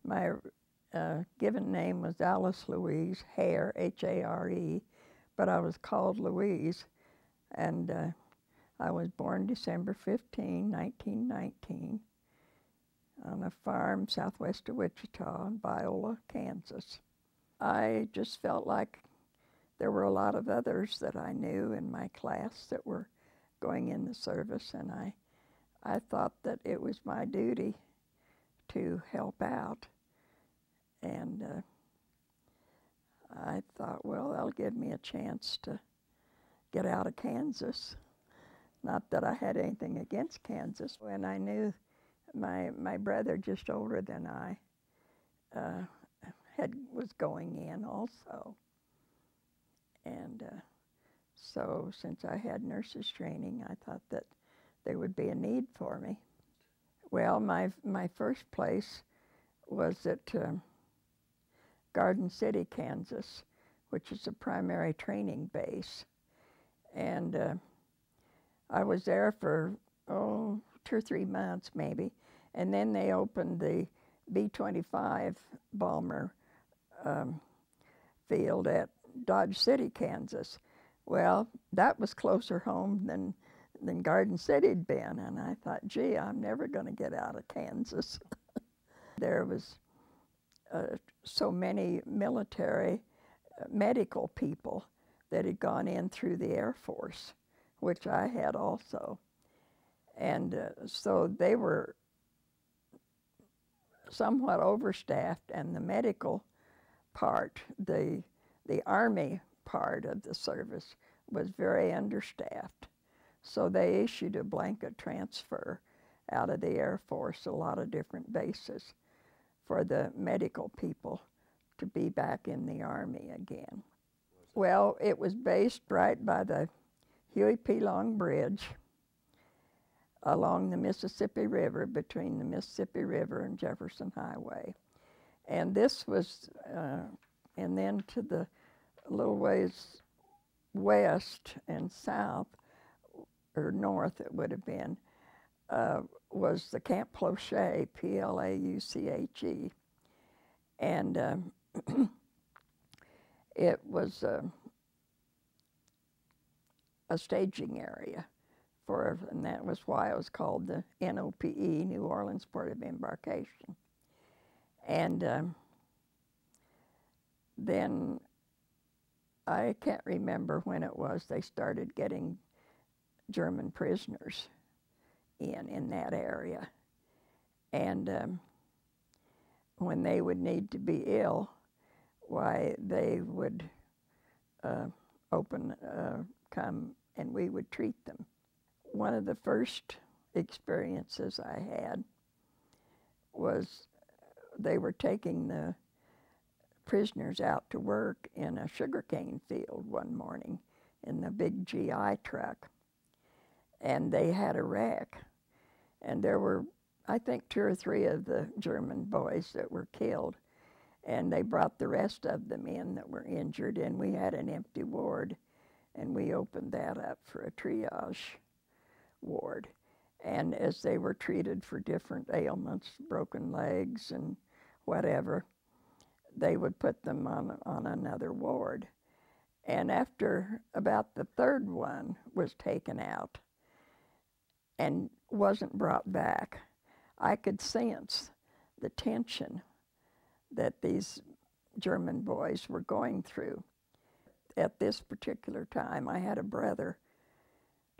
My given name was Alice Louise Hare, H-A-R-E, but I was called Louise, and I was born December 15, 1919, on a farm southwest of Wichita in Viola, Kansas. I just felt like there were a lot of others that I knew in my class that were going in the service, and I thought that it was my duty to help out. And I thought, well, that'll give me a chance to get out of Kansas. Not that I had anything against Kansas. When I knew my brother, just older than I, was going in also. And so since I had nurses training, I thought that there would be a need for me. Well, my first place was at Garden City, Kansas, which is a primary training base. And I was there for, 2 or 3 months maybe. And then they opened the B-25 bomber field at Dodge City, Kansas. Well, that was closer home than Garden City had been. And I thought, gee, I'm never going to get out of Kansas. There was so many military medical people that had gone in through the Air Force, which I had also. And so they were somewhat overstaffed, and the medical part, the Army part of the service was very understaffed. So they issued a blanket transfer out of the Air Force, a lot of different bases, for the medical people to be back in the Army again. Well, it was based right by the Huey P. Long Bridge along the Mississippi River, between the Mississippi River and Jefferson Highway. And this was, and then to the little ways west and south, or north it would have been, was the Camp Plauché, P-L-A-U-C-H-E. And it was a staging area and that was why it was called the NOPE, New Orleans Port of Embarkation. And then I can't remember when it was they started getting German prisoners in that area. And when they would need to be ill, why, they would come and we would treat them. One of the first experiences I had was they were taking the prisoners out to work in a sugarcane field one morning in the big GI truck. And they had a wreck. And there were, I think, 2 or 3 of the German boys that were killed. And they brought the rest of them in that were injured, and we had an empty ward. And we opened that up for a triage ward. And as they were treated for different ailments, broken legs and whatever, they would put them on another ward. And after about the 3rd one was taken out and wasn't brought back, I could sense the tension that these German boys were going through. At this particular time, I had a brother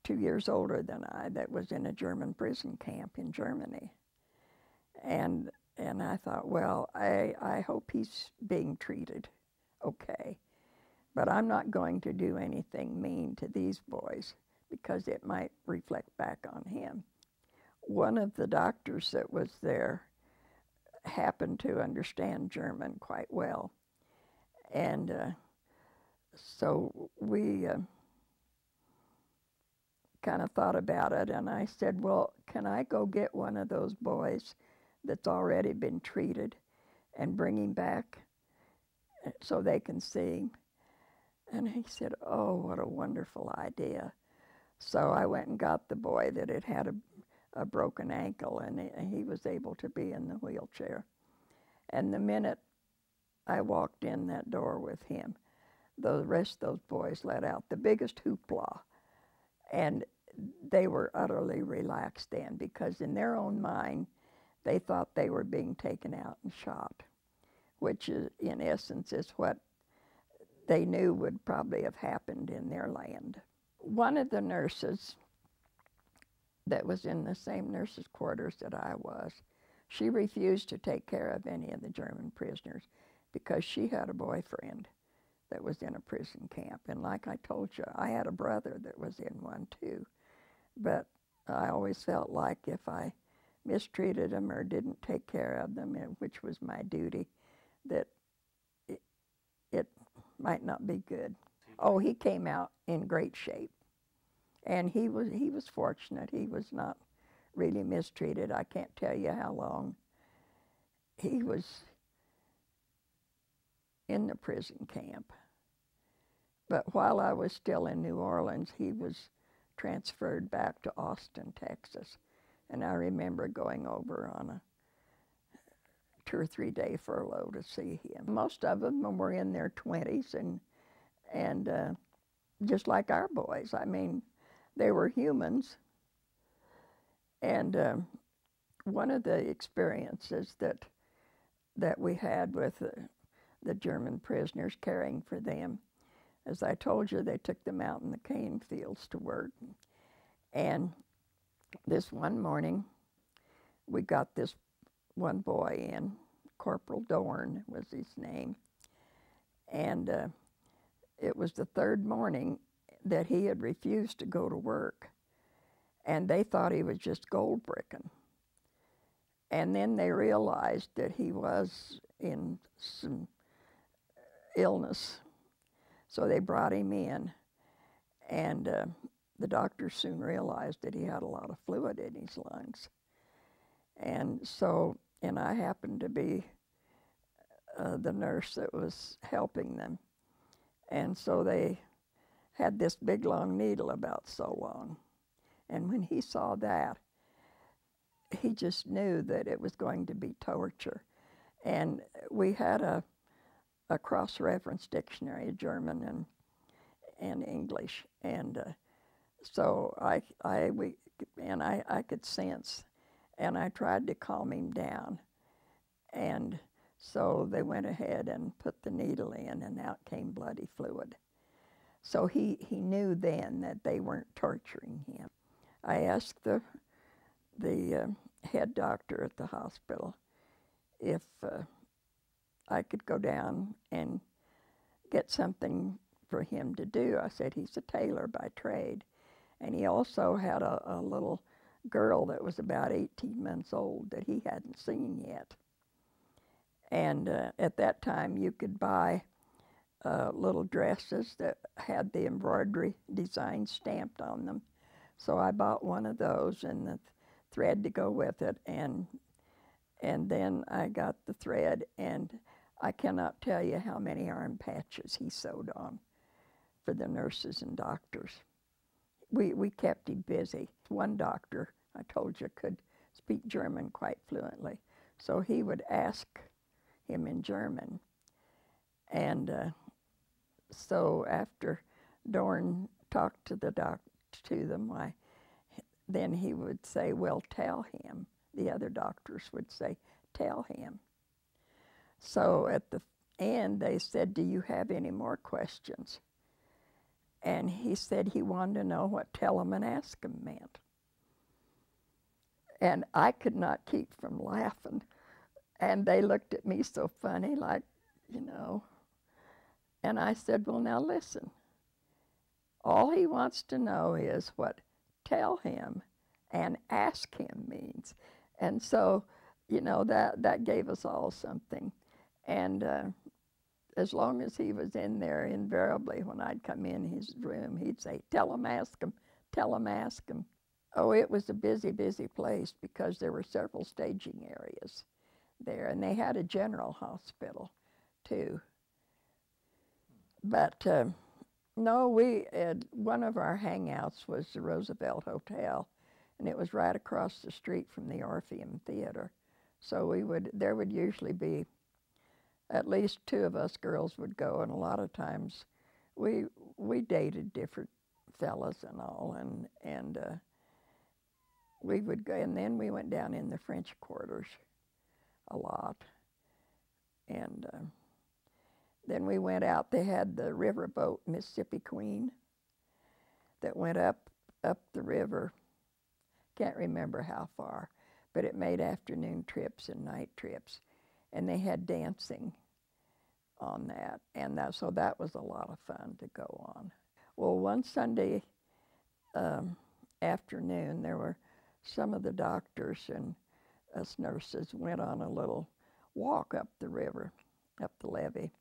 2 years older than I that was in a German prison camp in Germany. And I thought, well, I hope he's being treated okay. But I'm not going to do anything mean to these boys because it might reflect back on him. One of the doctors that was there happened to understand German quite well. And so we kind of thought about it, and I said, well, can I go get one of those boys that's already been treated and bring him back so they can see him? And he said, oh, what a wonderful idea. So I went and got the boy that had a broken ankle, and he was able to be in the wheelchair. And the minute I walked in that door with him, the rest of those boys let out the biggest hoopla. And they were utterly relaxed then, because in their own mind, they thought they were being taken out and shot, which is, in essence, is what they knew would probably have happened in their land. One of the nurses that was in the same nurses' quarters that I was, she refused to take care of any of the German prisoners because she had a boyfriend that was in a prison camp. And like I told you, I had a brother that was in one too. But I always felt like if I mistreated them or didn't take care of them, which was my duty, that it might not be good. Oh, he came out in great shape. And he was fortunate. He was not really mistreated. I can't tell you how long he was in the prison camp. But while I was still in New Orleans, he was transferred back to Austin, Texas. And I remember going over on a 2 or 3 day furlough to see him. Most of them were in their 20s and just like our boys. I mean, they were humans. And one of the experiences that we had with the German prisoners, caring for them, as I told you, they took them out in the cane fields to work. And this one morning, we got this one boy in, Corporal Dorn was his name. And it was the third morning that he had refused to go to work. And they thought he was just gold bricking. And then they realized that he was in some illness. So they brought him in, and the doctor soon realized that he had a lot of fluid in his lungs. And so, and I happened to be the nurse that was helping them. And so they had this big long needle about so long. And when he saw that, he just knew that it was going to be torture. And we had a cross-reference dictionary, German and English, and so I could sense, and I tried to calm him down, and so they went ahead and put the needle in, and out came bloody fluid. So he knew then that they weren't torturing him. I asked the head doctor at the hospital if I could go down and get something for him to do. I said, he's a tailor by trade. And he also had a little girl that was about 18 months old that he hadn't seen yet. And at that time, you could buy little dresses that had the embroidery design stamped on them. So I bought one of those and the thread to go with it. And then I got the thread, and I cannot tell you how many arm patches he sewed on for the nurses and doctors. We kept him busy. One doctor, I told you, could speak German quite fluently. So he would ask him in German. And so after Dorn talked to them, then he would say, well, tell him. The other doctors would say, tell him. So at the end, they said, do you have any more questions? And he said he wanted to know what tell him and ask him meant. And I could not keep from laughing. And they looked at me so funny, like, you know. And I said, well, now listen. All he wants to know is what tell him and ask him means. And so, you know, that gave us all something. And as long as he was in there, invariably, when I'd come in his room, he'd say, tell him, ask him, tell him, ask him. Oh, it was a busy, busy place because there were several staging areas there, and they had a general hospital, too. But no, one of our hangouts was the Roosevelt Hotel, and it was right across the street from the Orpheum Theater. So there would usually be at least two of us girls would go, and a lot of times we dated different fellas and all, and we would go, and then we went down in the French quarters a lot, and then we went out. They had the riverboat Mississippi Queen that went up the river. Can't remember how far, but it made afternoon trips and night trips, and they had dancing on that, and so that was a lot of fun to go on. Well, one Sunday afternoon, there were some of the doctors and us nurses went on a little walk up the river, up the levee,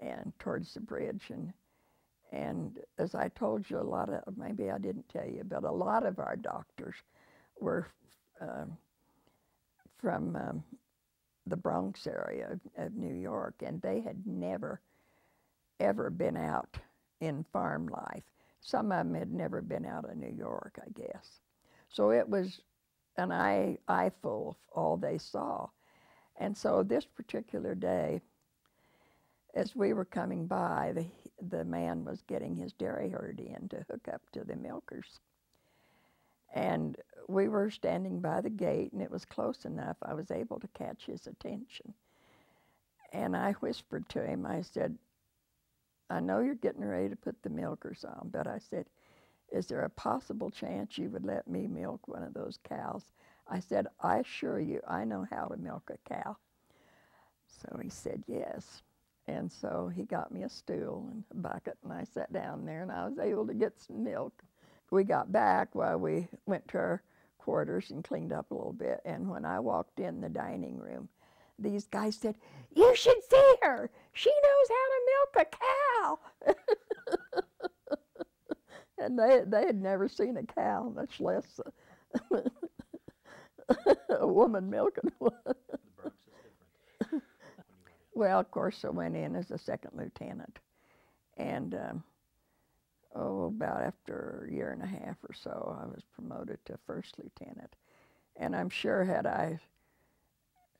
and towards the bridge, and as I told you, maybe I didn't tell you, but a lot of our doctors were from the Bronx area of New York, and they had never, ever been out in farm life. Some of them had never been out of New York, I guess. So it was an eyeful of all they saw. And so this particular day, as we were coming by, the man was getting his dairy herd in to hook up to the milkers. And we were standing by the gate, and it was close enough. I was able to catch his attention. And I whispered to him, I said, I know you're getting ready to put the milkers on, but I said, is there a possible chance you would let me milk one of those cows? I said, I assure you, I know how to milk a cow. So he said, yes. And so he got me a stool and a bucket, and I sat down there, and I was able to get some milk. We got back while we went to our quarters and cleaned up a little bit, and when I walked in the dining room, these guys said, you should see her. She knows how to milk a cow. And they had never seen a cow, much less a woman milking one. The Bronx is different. Well, of course, I went in as a second lieutenant. And, about after a year and a half or so, I was promoted to first lieutenant. And I'm sure had I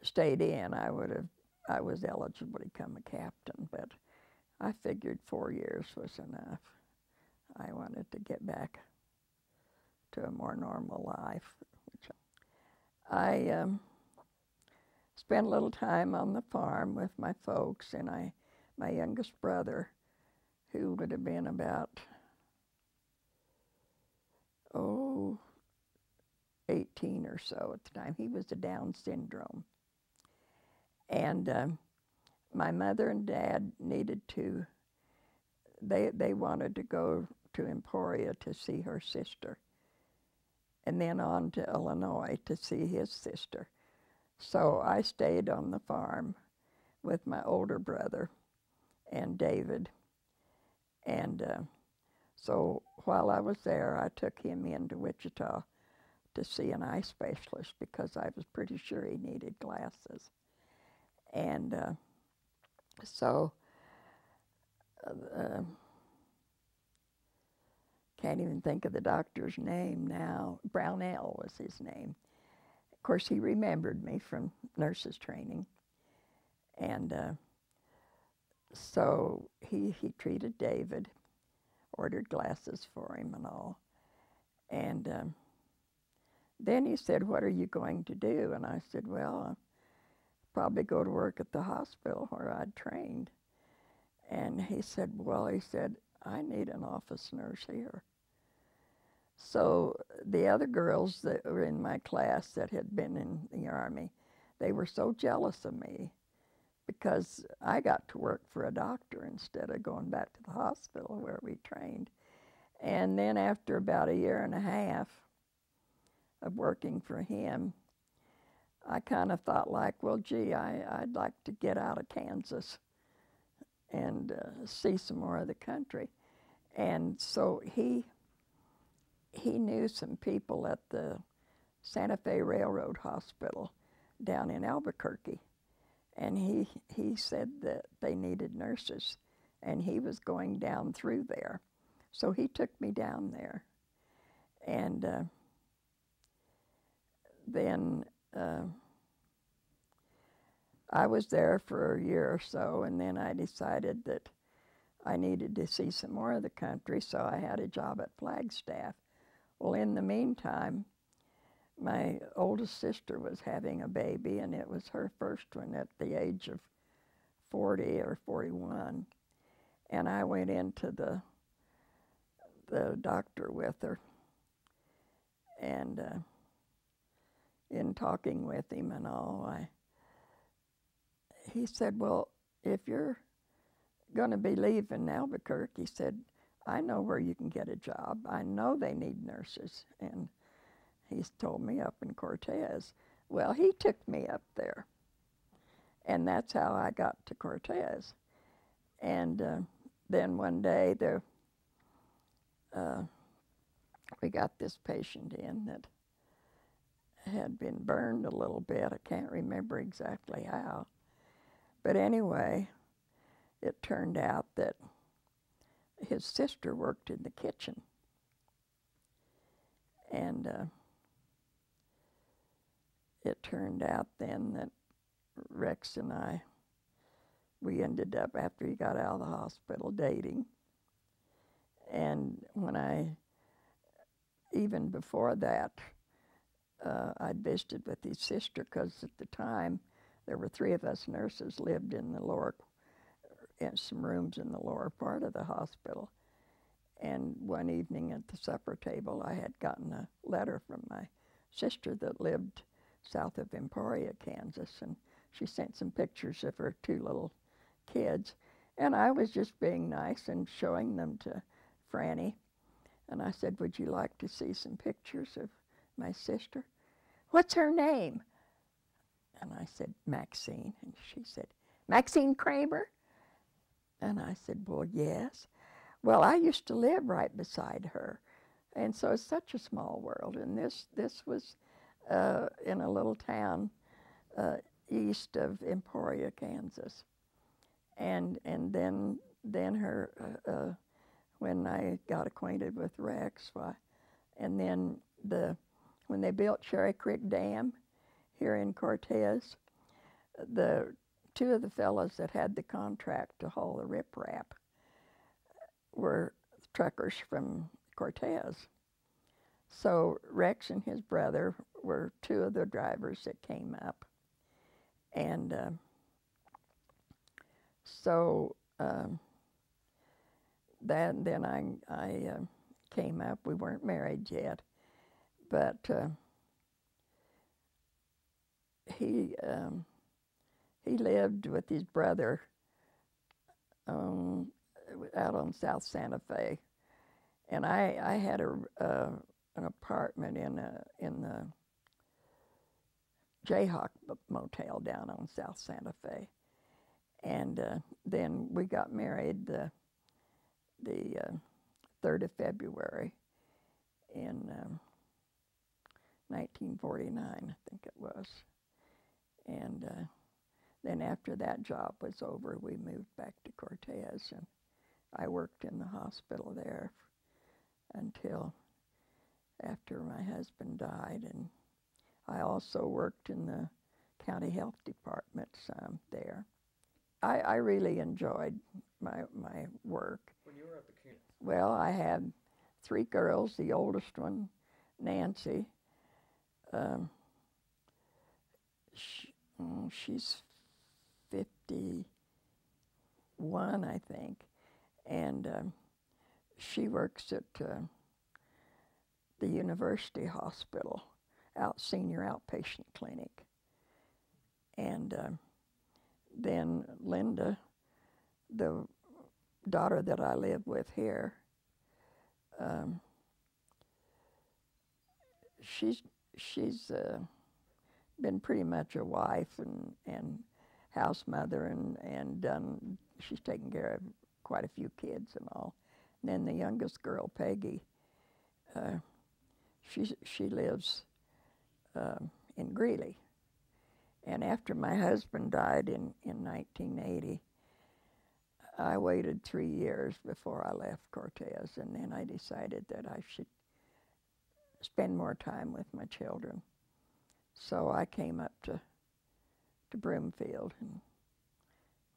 stayed in, I was eligible to become a captain, but I figured 4 years was enough. I wanted to get back to a more normal life. I spent a little time on the farm with my folks, and my youngest brother, who would have been about 18 or so at the time. He was a Down syndrome. And my mother and dad needed to, they wanted to go to Emporia to see her sister, and then on to Illinois to see his sister. So I stayed on the farm with my older brother and David. And so while I was there, I took him into Wichita to see an eye specialist because I was pretty sure he needed glasses. And so can't even think of the doctor's name now. Brownell was his name. Of course, he remembered me from nurses training. And so he treated David, ordered glasses for him and all. And then he said, what are you going to do? And I said, well, I'll probably go to work at the hospital where I'd trained. And he said, I need an office nurse here. So the other girls that were in my class that had been in the Army, they were so jealous of me because I got to work for a doctor instead of going back to the hospital where we trained. And then after about a year and a half of working for him, I kind of thought like, well, gee, I'd like to get out of Kansas and see some more of the country. And so he knew some people at the Santa Fe Railroad Hospital down in Albuquerque. And he said that they needed nurses, and he was going down through there. So he took me down there. And then I was there for a year or so, and then I decided that I needed to see some more of the country, so I had a job at Flagstaff. Well, in the meantime, my oldest sister was having a baby, and it was her first one at the age of 40 or 41. And I went into the doctor with her, and in talking with him and all, he said, well, if you're going to be leaving Albuquerque, he said, I know where you can get a job. I know they need nurses. And he's told me up in Cortez. Well, he took me up there, and that's how I got to Cortez. And then one day we got this patient in that had been burned a little bit. I can't remember exactly how. But anyway, it turned out that his sister worked in the kitchen. And it turned out then that Rex and I, we ended up, after he got out of the hospital, dating. And even before that, I'd visited with his sister, because at the time there were 3 of us nurses lived in some rooms in the lower part of the hospital. And one evening at the supper table, I had gotten a letter from my sister that lived south of Emporia, Kansas, and she sent some pictures of her 2 little kids. And I was just being nice and showing them to Franny. And I said, would you like to see some pictures of my sister? What's her name? And I said, Maxine. And she said, Maxine Kramer? And I said, well, yes. Well, I used to live right beside her. And so it's such a small world. And this was in a little town east of Emporia, Kansas. And then her, when I got acquainted with Rex, and then when they built Cherry Creek Dam here in Cortez, the 2 of the fellows that had the contract to haul the riprap were truckers from Cortez. So Rex and his brother were 2 of the drivers that came up. And so then I came up. We weren't married yet, but he lived with his brother out on South Santa Fe, and I had an apartment in the Jayhawk Motel down on South Santa Fe, and then we got married the 3rd of February in 1949, I think it was. And then after that job was over, we moved back to Cortez, and I worked in the hospital there until after my husband died. And I also worked in the county health department some there. I really enjoyed my work. When you were at the camp? Well, I had 3 girls. The oldest one, Nancy, she's 51, I think, and she works at the University Hospital, senior outpatient clinic. And then Linda, the daughter that I live with here, she's been pretty much a wife and house mother, and she's taken care of quite a few kids and all. And then the youngest girl, Peggy, she lives in Greeley. And after my husband died in 1980, I waited 3 years before I left Cortez, and then I decided that I should spend more time with my children. So I came up to to Broomfield and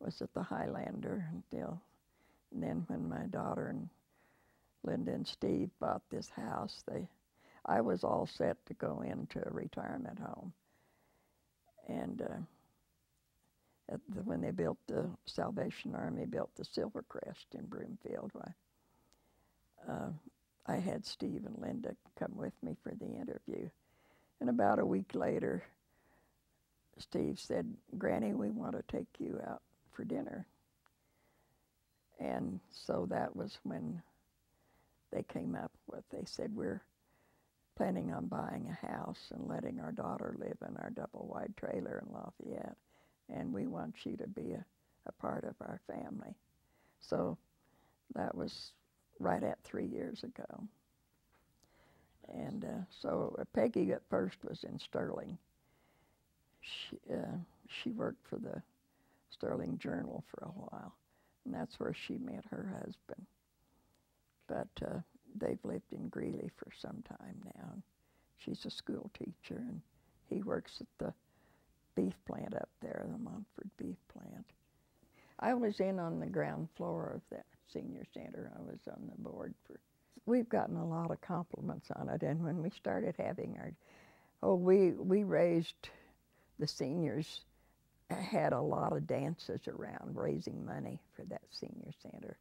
was at the Highlander until, and then when my daughter and Linda and Steve bought this house, I was all set to go into a retirement home. And when they built the Salvation Army, built the Silvercrest in Broomfield, I had Steve and Linda come with me for the interview. And about a week later, Steve said, "Granny, we want to take you out for dinner." And so that was when they came up with, they said, "We're planning on buying a house and letting our daughter live in our double-wide trailer in Lafayette, and we want you to be a part of our family." So that was right at 3 years ago. And so Peggy at first was in Sterling. She worked for the Sterling Journal for a while, and that's where she met her husband. But they've lived in Greeley for some time now. She's a school teacher, and he works at the beef plant up there, the Montford beef plant. I was in on the ground floor of that senior center. I was on the board for. We've gotten a lot of compliments on it, and when we started having we raised, the seniors had a lot of dances around raising money for that senior center.